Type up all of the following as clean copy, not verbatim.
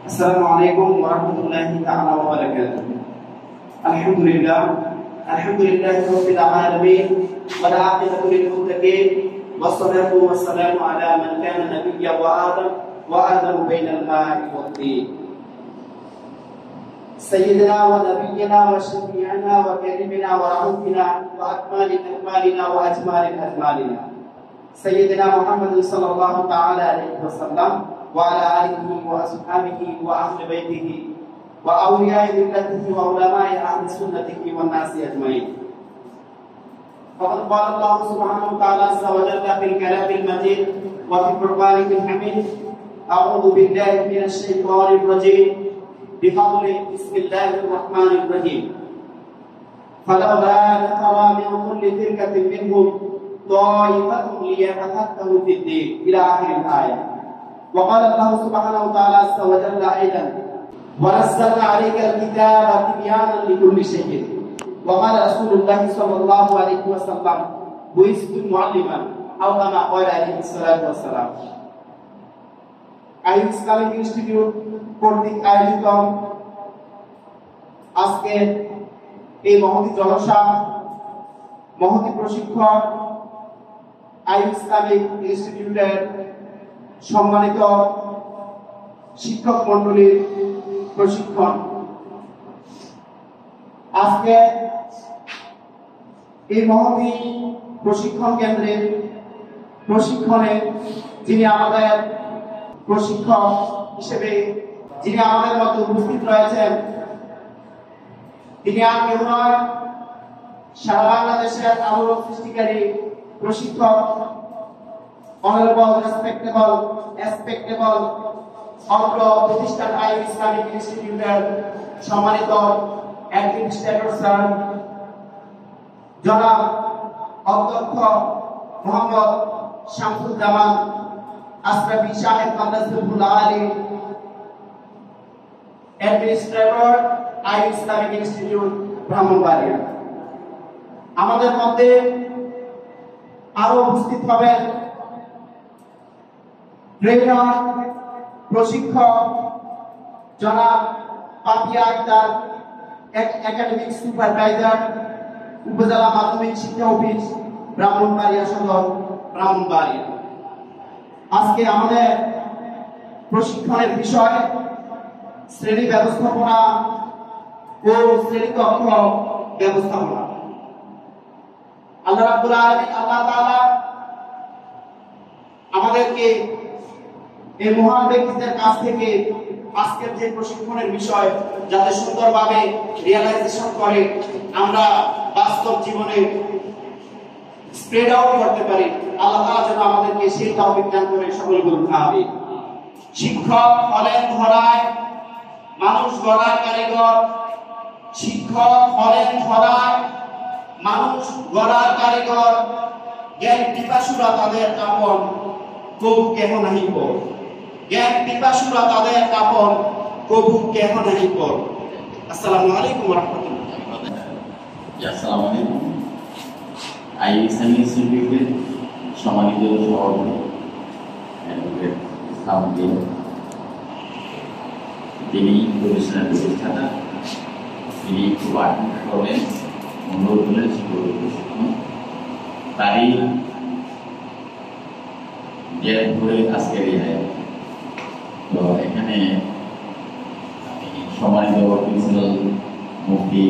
Assalamualaikum warahmatullahi ta'ala wabarakatuh. Alhamdulillahi rabbil alamin wal 'aqibatu lil muttaqin wassalatu wassalamu ala man kana nabiyyan wa adamu bainal ma'i wad din. Sayyidina wa nabiyyina wa syafi'ina wa karimina wa rahmatina wa akmalina wa ajmalina Sayyidina Muhammad sallallahu ta'ala alaihi wasallam wa ala alihi wa ashabihi wa ahli baitihi wa awliya'i millatihi wa ulama'i ahli sunnatihi wa nasi ajma'in. Faqad qala Allah subhanahu wa ta'ala azza wa jalla fil kalamil majid wa fi qur'anil hamid. A'udzu billahi minasy syaithanir rajim. Bifadli bismillahir rahmanir rahim. Falawla nafara min kulli firqatin minhum ta'ifatun liyatafakkaru fid din ila akhir ayat. وقال الله سبحانه وتعالى عز وجل أيضا ونزلنا عليك الكتاب تبيانا لكل شيء وقال رسول الله صلى الله عليه وسلم بعثت معلما أو كما قال عليه الصلاة والسلام. আইন Islamic institute কর্তৃক আয়োজিত আজকে এই মহতী জলসা, মহতী প্রশিক্ষণ আইন Islamic ইনস্টিটিউটের সম্মানিত শিক্ষক মণ্ডলীর প্রশিক্ষণ। আজকে এই মহতী প্রশিক্ষণ কেন্দ্রের প্রশিক্ষণে যিনি আমাদের প্রশিক্ষক হিসেবে যিনি আমাদের মধ্যে উপস্থিত রয়েছেন, তিনি আর কেউ নয়, সারা বাংলাদেশের আলোড়ন সৃষ্টিকারী প্রশিক্ষক Honorable, respectable, অত্র প্রতিষ্ঠান আইন ইসলামিক ইনস্টিটিউটের সম্মানিত অ্যাডমিনিস্ট্রেটর স্যার জনাব অধ্যক্ষ মোহাম্মদ শামসুজ্জামান আশরাফি সাহেব মাদ্রাসাতুল আলী, অ্যাডমিনিস্ট্রেটর আইন ইসলামিক ইনস্টিটিউট ব্রাহ্মণবাড়িয়া। আমাদের মধ্যে আরো উপস্থিত হবেন ট্রেনার প্রশিক্ষক জনাব পাপিয়া আক্তার, একাডেমিক সুপারভাইজার, উপজেলা মাধ্যমিক শিক্ষা অফিস ব্রাহ্মণবাড়িয়া সদর, ব্রাহ্মণবাড়িয়া। আজকে আমাদের প্রশিক্ষণের বিষয় শ্রেণী ব্যবস্থাপনা ও শ্রেণীকক্ষ ব্যবস্থাপনা। আল্লাহ রাব্বুল আলামিন আল্লাহ তাআলা আমাদেরকে এই মহান ব্যক্তিদের কাছ থেকে আজকের যে প্রশিক্ষণের বিষয় যাতে সুন্দরভাবে রিয়ালাইজেশন করে আমরা বাস্তব জীবনে স্প্রেড আউট করতে পারি, আল্লাহ তাআলা যেন আমাদেরকে সেই তৌফিক দান করে সকল বলুন আমিন। শিক্ষক হলেন ধরায় মানুষ গড়ার কারিগর, শিক্ষক হলেন ধরায় মানুষ গড়ার কারিগর, জ্ঞান পিপাসুরা তাদের আপন কবু কেহ নাহি পর, জ্ঞান পিপাসুরা তাদের আপন কবু কেহ নাহি পর। আসসালামু আলাইকুম ওয়া রাহমাতুল্লাহ। আসসালামু আলাইকুম। আইন ইসলামিক ইনস্টিটিউটের সম্মানিত সভাপতি অ্যাডভোকেট ইসলামউদ্দিন, তিনি প্রতিষ্ঠানের প্রতিষ্ঠাতা, তিনি খুব আগ্রহ করলেন, অনুরোধ করলেন শিক্ষক প্রশিক্ষণ, তারই জেদ করে আজকের এই আয়োজন। তো এখানে সম্মানিত প্রিন্সিপাল মুফতি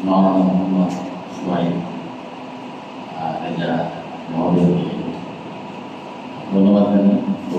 মাওলানা মোহাম্মদ সুহাইব যারা মহোদয়কে ধন্যবাদ জানাই। তো